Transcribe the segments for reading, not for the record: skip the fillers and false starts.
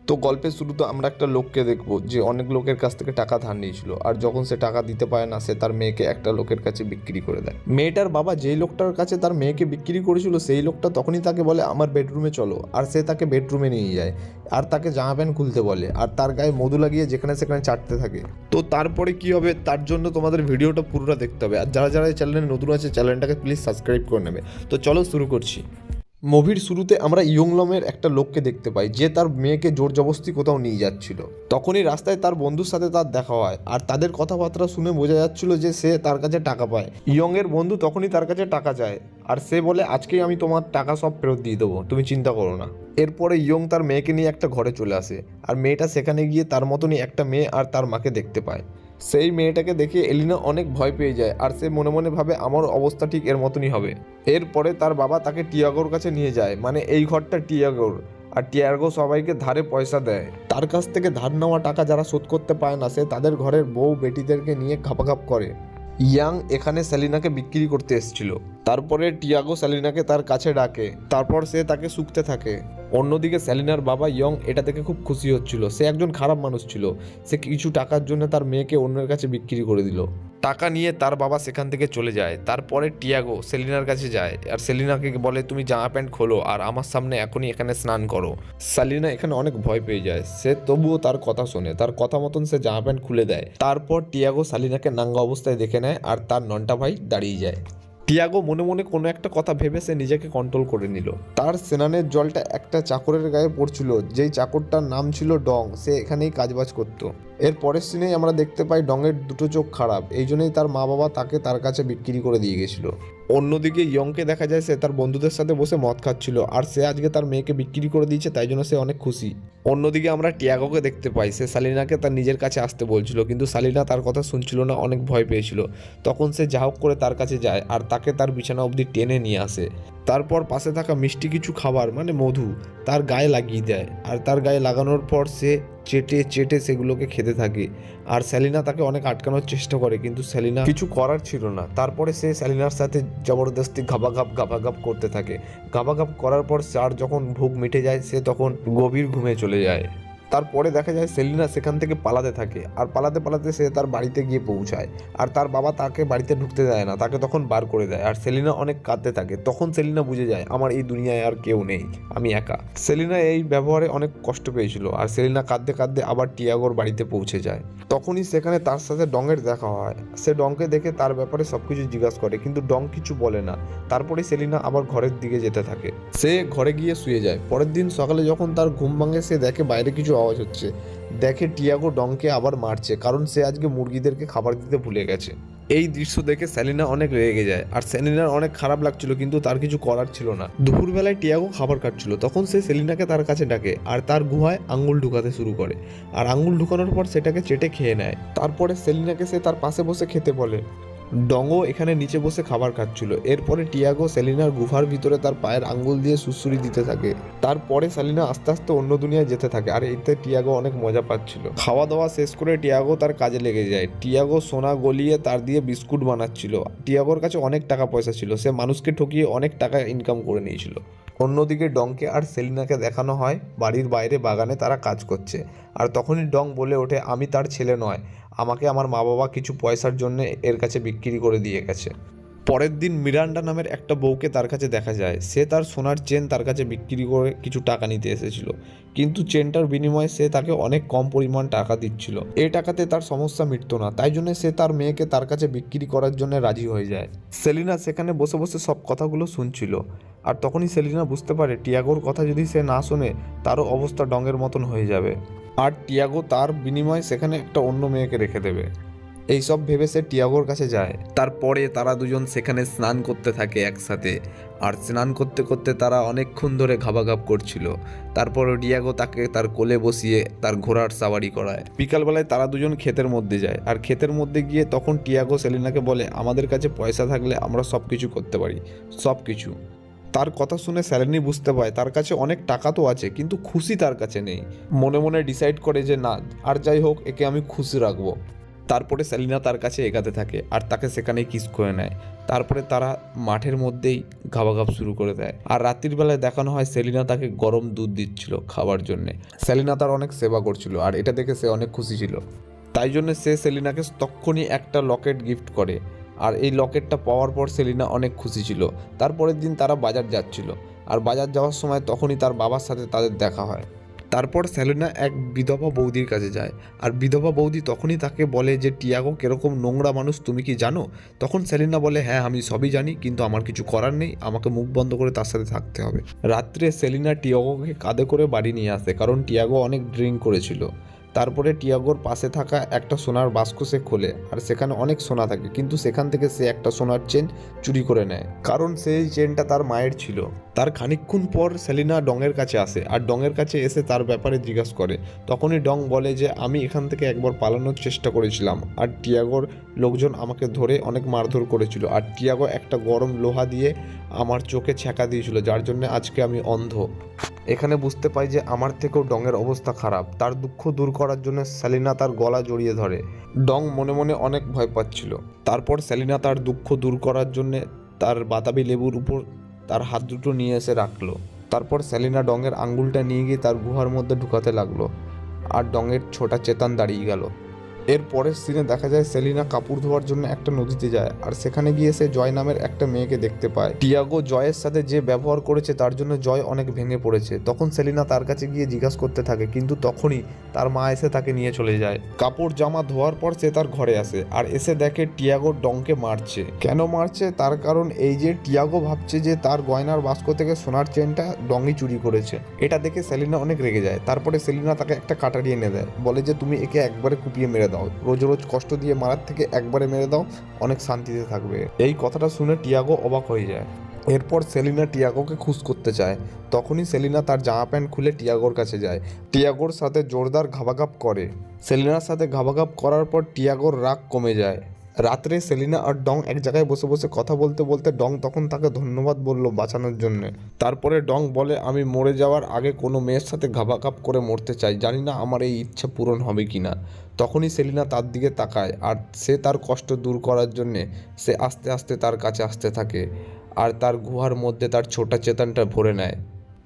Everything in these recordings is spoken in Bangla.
তো গল্পের শুরুতে আমরা একটা লোককে দেখব যে অনেক লোকের কাছ থেকে টাকা ধার নিয়েছিল, আর যখন সে টাকা দিতে পারে না সে তার মেয়েকে একটা লোকের কাছে বিক্রি করে দেয়। মেয়েটার বাবা যেই লোকটার কাছে তার মেয়েকে বিক্রি করেছিল সেই লোকটা তখনই তাকে বলে আমার বেডরুমে চলো, আর সে তাকে বেডরুমে নিয়ে যায় আর তাকে জামা প্যান্ট খুলতে বলে আর তার গায়ে মধু লাগিয়ে যেখানে সেখানে চাটতে থাকে। তো তারপরে কি হবে তার জন্য তোমাদের ভিডিওটা পুরোটা দেখতে হবে, আর যারা যারা এই চ্যানেলে নতুন আছে চ্যানেলটাকে প্লিজ সাবস্ক্রাইব করে নেবে। তো চলো শুরু করছি। মুভির শুরুতে আমরা ইয়ংলমের একটা লোককে দেখতে পাই যে তার মেয়েকে জোর জবরদস্তি কোথাও নিয়ে যাচ্ছিল। তখনই রাস্তায় তার বন্ধুর সাথে তার দেখা হয়, আর তাদের কথাবার্তা শুনে বোঝা যাচ্ছিল যে সে তার কাছে টাকা পায়। ইয়ংয়ের বন্ধু তখনই তার কাছে টাকা চায়, আর সে বলে আজকেই আমি তোমার টাকা সব ফেরত দিয়ে দেবো, তুমি চিন্তা করো না। এরপরে ইয়ং তার মেয়েকে নিয়ে একটা ঘরে চলে আসে, আর মেয়েটা সেখানে গিয়ে তার মতনই একটা মেয়ে আর তার মাকে দেখতে পায়। সেই মেয়েটাকে দেখে এলিনা অনেক ভয় পেয়ে যায়, আর সে মনে মনে ভাবে আমার অবস্থা ঠিক এর মতনই হবে। এরপরে তার বাবা তাকে টিয়াগোর কাছে নিয়ে যায়, মানে এই ঘরটা টিয়াগোর, আর টিয়াগো সবাইকে ধারে পয়সা দেয়। তার কাছ থেকে ধার নেওয়া টাকা যারা শোধ করতে পারে না সে তাদের ঘরের বউ বেটিদেরকে নিয়ে খাপাখাপ করে। ইয়াং এখানে সেলিনাকে বিক্রি করতে এসেছিল। তারপরে টিয়াগো সেলিনাকে তার কাছে ডাকে, তারপর সে তাকে শুকতে থাকে। অন্যদিকে সেলিনার বাবা ইয়ং এটা দেখে খুব খুশি হচ্ছিল। সে একজন খারাপ মানুষ ছিল, সে কিছু টাকার জন্য তার মেয়েকে অন্যের কাছে বিক্রি করে দিল। টাকা নিয়ে তার বাবা সেখান থেকে চলে যায়। তারপরে টিয়াগো সেলিনার কাছে যায় আর সেলিনাকে বলে তুমি জামা প্যান্ট খোলো আর আমার সামনে এখনই এখানে স্নান করো। সেলিনা এখানে অনেক ভয় পেয়ে যায়, সে তবুও তার কথা শোনে, তার কথা মতন সে জামা প্যান্ট খুলে দেয়। তারপর টিয়াগো সেলিনাকে নাঙ্গা অবস্থায় দেখে নেয় আর তার নন্টা ভাই দাঁড়িয়ে যায়। টিয়াগো মনে মনে কোনো একটা কথা ভেবে সে নিজেকে কন্ট্রোল করে নিল। তার স্নানের জলটা একটা চাকরের গায়ে পড়ছিল, যেই চাকরটার নাম ছিল ডং, সে এখানেই কাজবাজ করত। এর পরের সিনেই আমরা দেখতে পাই ডংয়ের দুটো চোখ খারাপ, এই জন্যই তার মা বাবা তাকে তার কাছে বিক্রি করে দিয়ে গেছিল। অন্যদিকে ইয়ংকে দেখা যায় সে তার বন্ধুদের সাথে বসে মদ খাচ্ছিল, আর সে আজকে তার মেয়েকে বিক্রি করে দিয়েছে তাই জন্য সে অনেক খুশি। অন্যদিকে আমরা টিয়াগোকে দেখতে পাই, সে সালিনাকে তার নিজের কাছে আসতে বলছিল, কিন্তু সালিনা তার কথা শুনছিল না, অনেক ভয় পেয়েছিল। তখন সে যা হোক করে তার কাছে যায় আর তাকে তার বিছানা অবধি টেনে নিয়ে আসে। তারপর পাশে থাকা মিষ্টি কিছু খাবার মানে মধু তার গায়ে লাগিয়ে দেয়, আর তার গায়ে লাগানোর পর সে চেটে চেটে সেগুলোকে খেতে থাকে। আর সেলিনা তাকে অনেক আটকানোর চেষ্টা করে, কিন্তু সেলিনা কিছু করার ছিল না। তারপরে সে সেলিনার সাথে জবরদস্তি ঘাপাঘাপ করতে থাকে। ঘাপাঘাপ করার পর তার যখন ভুখ মিটে যায় সে তখন গভীর ঘুমে চলে যায়। তারপরে দেখা যায় সেলিনা সেখান থেকে পালাতে থাকে, আর পালাতে পালাতে সে তার বাড়িতে গিয়ে পৌঁছায়। আর তার বাবা তাকে বাড়িতে ঢুকতে দেয় না, তাকে তখন বার করে দেয়। আর সেলিনা অনেক কাঁদতে থাকে। তখন সেলিনা বুঝে যায় আমার এই দুনিয়ায় আর কেউ নেই, আমি একা। সেলিনা এই ব্যবহারে অনেক কষ্ট পেয়েছিল, আর সেলিনা কাঁদতে কাঁদতে আবার টিয়াগোর বাড়িতে পৌঁছে যায়। তখনই সেখানে তার সাথে ডংয়ের দেখা হয়। সে ডংকে দেখে তার ব্যাপারে সবকিছু জিজ্ঞাসা করে, কিন্তু ডং কিছু বলে না। তারপরে সেলিনা আবার ঘরের দিকে যেতে থাকে। সে ঘরে গিয়ে শুয়ে যায়। পরের দিন সকালে যখন তার ঘুম ভাঙে সে দেখে বাইরে কিছু আওয়াজ হচ্ছে। দেখে টিয়াগো ডংকে আবার মারছে, কারণ সে আজকে মুরগিদেরকে খাবার দিতে ভুলে গেছে। এই দৃশ্য দেখে সেলিনা অনেক রেগে যায়, আর সেলিনার অনেক খারাপ লাগছিল, কিন্তু তার কিছু করার ছিল না। দুপুরবেলায় টিয়াগো খাবার খাচ্ছিল, তখন সে সেলিনাকে তার কাছে ডাকে আর তার গুহায় আঙ্গুল ঢুকাতে শুরু করে। আর আঙ্গুল ঢুকানোর পর সেটাকে চেটে খেয়ে নেয়। তারপরে সেলিনাকে সে তার পাশে বসে খেতে বলে। ডংও এখানে নিচে বসে খাবার খাচ্ছিল। এরপরে টিয়াগো সেলিনার গুহার ভিতরে তার পায়ের আঙ্গুল দিয়ে সুড়সুড়ি দিতে থাকে। তারপরে সেলিনা আস্তে আস্তে অন্য দুনিয়ায় যেতে থাকে, আর এতে টিয়াগো অনেক মজা পাচ্ছিল। খাওয়া দাওয়া শেষ করে টিয়াগো তার কাজে লেগে যায়। টিয়াগো সোনা গলিয়ে তার দিয়ে বিস্কুট বানাচ্ছিল। টিয়াগোর কাছে অনেক টাকা পয়সা ছিল, সে মানুষকে ঠকিয়ে অনেক টাকা ইনকাম করে নিয়েছিল। অন্যদিকে ডংকে আর সেলিনাকে দেখানো হয় বাড়ির বাইরে বাগানে তারা কাজ করছে। আর তখনই ডং বলে ওঠে আমি তার ছেলে নয়, আমাকে আমার মা বাবা কিছু পয়সার জন্য এর কাছে বিক্রি করে দিয়ে গেছে। পরের দিন মিরান্ডা নামের একটা বউকে তার কাছে দেখা যায়। সে তার সোনার চেন তার কাছে বিক্রি করে কিছু টাকা নিতে এসেছিল, কিন্তু চেনটার বিনিময়ে সে তাকে অনেক কম পরিমাণ টাকা দিচ্ছিল। এই টাকাতে তার সমস্যা মিটতো না, তাই জন্য সে তার মেয়েকে তার কাছে বিক্রি করার জন্য রাজি হয়ে যায়। সেলিনা সেখানে বসে বসে সব কথাগুলো শুনছিল, আর তখনই সেলিনা বুঝতে পারে টিয়াগোর কথা যদি সে না শোনে তারও অবস্থা ডংয়ের মতন হয়ে যাবে, আর টিয়াগো তার বিনিময়ে সেখানে একটা অন্য মেয়েকে রেখে দেবে। এইসব ভেবে সে টিয়াগোর কাছে যায়। তারপরে তারা দুজন সেখানে স্নান করতে থাকে একসাথে, আর স্নান করতে করতে তারা অনেকক্ষণ ধরে ঘাবাঘাব করছিল। তারপরে টিয়াগো তাকে তার কোলে বসিয়ে তার ঘোড়ার সাওয়ারি করায়। বিকালবেলায় তারা দুজন ক্ষেতের মধ্যে যায়, আর ক্ষেতের মধ্যে গিয়ে তখন টিয়াগো সেলিনাকে বলে আমাদের কাছে পয়সা থাকলে আমরা সব কিছু করতে পারি, সব কিছু। তার কথা শুনে স্যালিনি বুঝতে পারে তার কাছে অনেক টাকা তো আছে, কিন্তু খুশি তার কাছে নেই। মনে মনে ডিসাইড করে যে না, আর যাই হোক একে আমি খুশি রাখবো। তারপরে সেলিনা তার কাছে এগাতে থাকে আর তাকে সেখানেই কিস করে নেয়। তারপরে তারা মাঠের মধ্যেই ঘাবাঘাপ শুরু করে দেয়। আর রাত্রির বেলায় দেখানো হয় সেলিনা তাকে গরম দুধ দিচ্ছিল খাবার জন্যে। সেলিনা তার অনেক সেবা করছিল আর এটা দেখে সে অনেক খুশি ছিল। তাই জন্য সে সেলিনাকে তক্ষুনি একটা লকেট গিফট করে। আর এই লকেটটা পাওয়ার পর সেলিনা অনেক খুশি ছিল। তারপরের দিন তারা বাজার যাচ্ছিল আর বাজার যাওয়ার সময় তখনই তার বাবার সাথে তাদের দেখা হয়। তারপর সেলিনা এক বিধবা বৌদির কাছে যায় আর বিধবা বৌদি তখনই তাকে বলে যে টিয়াগো কিরকম নোংরা মানুষ তুমি কি জানো? তখন সেলিনা বলে হ্যাঁ আমি সবই জানি, কিন্তু আমার কিছু করার নেই, আমাকে মুখ বন্ধ করে তার সাথে থাকতে হবে। রাত্রে সেলিনা টিয়াগোকে কাঁধে করে বাড়ি নিয়ে আসে কারণ টিয়াগো অনেক ড্রিঙ্ক করেছিল। তারপরে টিয়াগোর পাশে থাকা একটা সোনার বাক্স সে খোলে আর সেখানে অনেক সোনা থাকে, কিন্তু সেখান থেকে সে একটা সোনার চেন চুরি করে নেয় কারণ সেই চেনটা তার মায়ের ছিল। তার খানিকক্ষণ পর সেলিনা ডংয়ের কাছে আসে আর ডংয়ের কাছে এসে তার ব্যাপারে জিজ্ঞাসা করে। তখনই ডং বলে যে আমি এখান থেকে একবার পালানোর চেষ্টা করেছিলাম আর টিয়াগোর লোকজন আমাকে ধরে অনেক মারধর করেছিল আর টিয়াগো একটা গরম লোহা দিয়ে আমার চোখে ছ্যাঁকা দিয়েছিল, যার জন্য আজকে আমি অন্ধ। এখানে বুঝতে পাই যে আমার থেকেও ডংয়ের অবস্থা খারাপ। তার দুঃখ দূর করার জন্য সেলিনা তার গলা জড়িয়ে ধরে। ডং মনে মনে অনেক ভয় পাচ্ছিল। তারপর সেলিনা তার দুঃখ দূর করার জন্য তার বাতাবি লেবুর উপর তার হাত দুটো নিয়ে এসে রাখলো। তারপর সেলিনা ডংয়ের আঙ্গুলটা নিয়ে গিয়ে তার গুহার মধ্যে ঢুকাতে লাগলো আর ডংয়ের ছোটা চেতান দাঁড়িয়ে গেল। এর পরের সিনে দেখা যায় সেলিনা কাপড় ধোয়ার জন্য একটা নদীতে যায় আর সেখানে গিয়ে সে জয় নামের একটা মেয়েকে দেখতে পায়। টিয়াগো জয়ের সাথে যে ব্যবহার করেছে তার জন্য জয় অনেক ভেঙে পড়েছে। তখন সেলিনা তার কাছে গিয়ে জিজ্ঞাসা করতে থাকে, কিন্তু তখনই তার মা এসে তাকে নিয়ে চলে যায়। কাপড় জামা ধোয়ার পর সে তার ঘরে আসে আর এসে দেখে টিয়াগো ডংকে মারছে। কেন মারছে তার কারণ এই যে টিয়াগো ভাবছে যে তার গয়নার বাস্ক থেকে সোনার চেনটা ডংই চুরি করেছে। এটা দেখে সেলিনা অনেক রেগে যায়। তারপরে সেলিনা তাকে একটা কাটারি এনে দেয়, বলে যে তুমি একে একবারে কুপিয়ে মেরে দাও, রোজ রোজ কষ্ট দিয়ে মারার থেকে একবারে মেরে দাও, অনেক শান্তিতে থাকবে। এই কথাটা শুনে টিয়াগো অবাক হয়ে যায়। এরপর সেলিনা টিয়াগোকে খুশ করতে চায়। তখনই সেলিনা তার জামা প্যান্ট খুলে টিয়াগোর কাছে যায়। টিয়াগোর সাথে জোরদার ঘাবাঘাপ করে। সেলিনার সাথে ঘাবাঘাপ করার পর টিয়াগোর রাগ কমে যায়। রাত্রে সেলিনা আর ডং এক জায়গায় বসে বসে কথা বলতে বলতে ডং তখন তাকে ধন্যবাদ বলল বাঁচানোর জন্য। তারপরে ডং বলে আমি মরে যাওয়ার আগে কোনো মেয়ের সাথে ঘাবাঘাপ করে মরতে চাই, জানি না আমার এই ইচ্ছা পূরণ হবে কিনা। তখনই সেলিনা তার দিকে তাকায় আর সে তার কষ্ট দূর করার জন্যে সে আস্তে আস্তে তার কাছে আসতে থাকে আর তার গুহার মধ্যে তার ছোটা চেতানটা ভরে নেয়।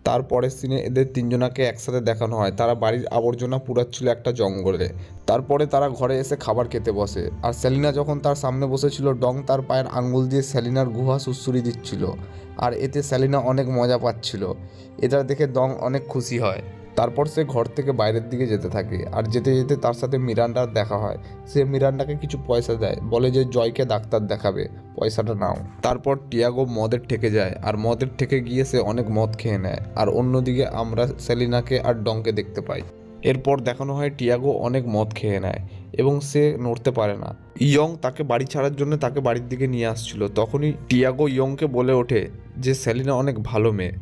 তারপরের সিনে এদের তিনজনাকে একসাথে দেখানো হয়। তারা বাড়ির আবর্জনা পুড়াচ্ছিল একটা জঙ্গলে। তারপরে তারা ঘরে এসে খাবার খেতে বসে আর সেলিনা যখন তার সামনে বসেছিল ডং তার পায়ের আঙ্গুল দিয়ে সেলিনার গুহা সুড়সুড়ি দিচ্ছিল আর এতে সেলিনা অনেক মজা পাচ্ছিল। এটা দেখে ডং অনেক খুশি হয়। তারপর সে ঘর থেকে বাইরের দিকে যেতে থাকে আর যেতে যেতে তার সাথে মিরান্ডার দেখা হয়। সে মিরান্ডাকে কিছু পয়সা দেয়, বলে যে জয়কে ডাক্তার দেখাবে, পয়সাটা নাও। তারপর টিয়াগো মদের ঠেকে যায় আর মদের ঠেকে গিয়ে সে অনেক মদ খেয়ে নেয়। আর অন্যদিকে আমরা সেলিনাকে আর ডংকে দেখতে পাই। এরপর দেখানো হয় টিয়াগো অনেক মদ খেয়ে নেয় এবং সে নড়তে পারে না। ইয়ং তাকে বাড়ি ছাড়ার জন্য তাকে বাড়ির দিকে নিয়ে আসছিল। তখনই টিয়াগো ইয়ংকে বলে ওঠে যে সেলিনা অনেক ভালো মেয়ে,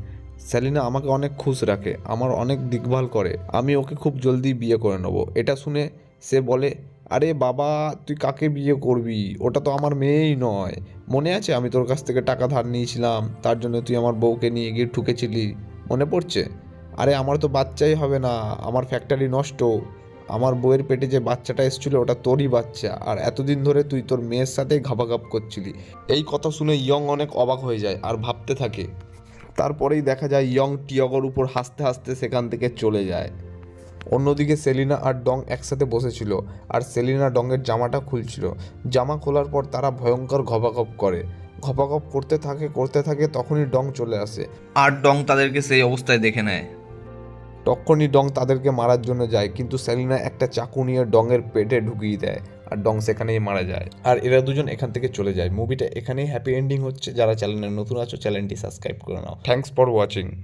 সেলিনা আমাকে অনেক খুশ রাখে, আমার অনেক দেখভাল করে, আমি ওকে খুব জলদি বিয়ে করে নেবো। এটা শুনে সে বলে আরে বাবা তুই কাকে বিয়ে করবি, ওটা তো আমার মেয়েই নয়। মনে আছে আমি তোর কাছ থেকে টাকা ধার নিয়েছিলাম, তার জন্য তুই আমার বউকে নিয়ে গিয়ে ঠুকেছিলি, মনে পড়ছে? আরে আমার তো বাচ্চাই হবে না, আমার ফ্যাক্টরি নষ্ট, আমার বউয়ের পেটে যে বাচ্চাটা এসেছিল ওটা তোরই বাচ্চা, আর এতদিন ধরে তুই তোর মেয়ের সাথেই ঘাপাঘাপ করছিলি। এই কথা শুনে ইয়ং অনেক অবাক হয়ে যায় আর ভাবতে থাকে। তারপরেই দেখা যায় ইয়ং টিয়াগোর উপর হাসতে হাসতে সেখান থেকে চলে যায়। অন্যদিকে সেলিনা আর ডং একসাথে বসেছিল আর সেলিনা ডংয়ের জামাটা খুলছিল। জামা খোলার পর তারা ভয়ঙ্কর ঘপাঘপ করে। ঘপাঘপ করতে থাকে তখনই ডং চলে আসে আর ডং তাদেরকে সেই অবস্থায় দেখে নেয়। তখনই ডং তাদেরকে মারার জন্য যায়, কিন্তু সেলিনা একটা চাকু নিয়ে ডংয়ের পেটে ঢুকিয়ে দেয় আর ডং সেখানেই মারা যায়। আর এরা দুজন এখান থেকে চলে যায়। মুভিটা এখানেই হ্যাপি এন্ডিং হচ্ছে। যারা চ্যানেলে নতুন আছো চ্যানেলটি সাবস্ক্রাইব করে নাও। Thanks for watching.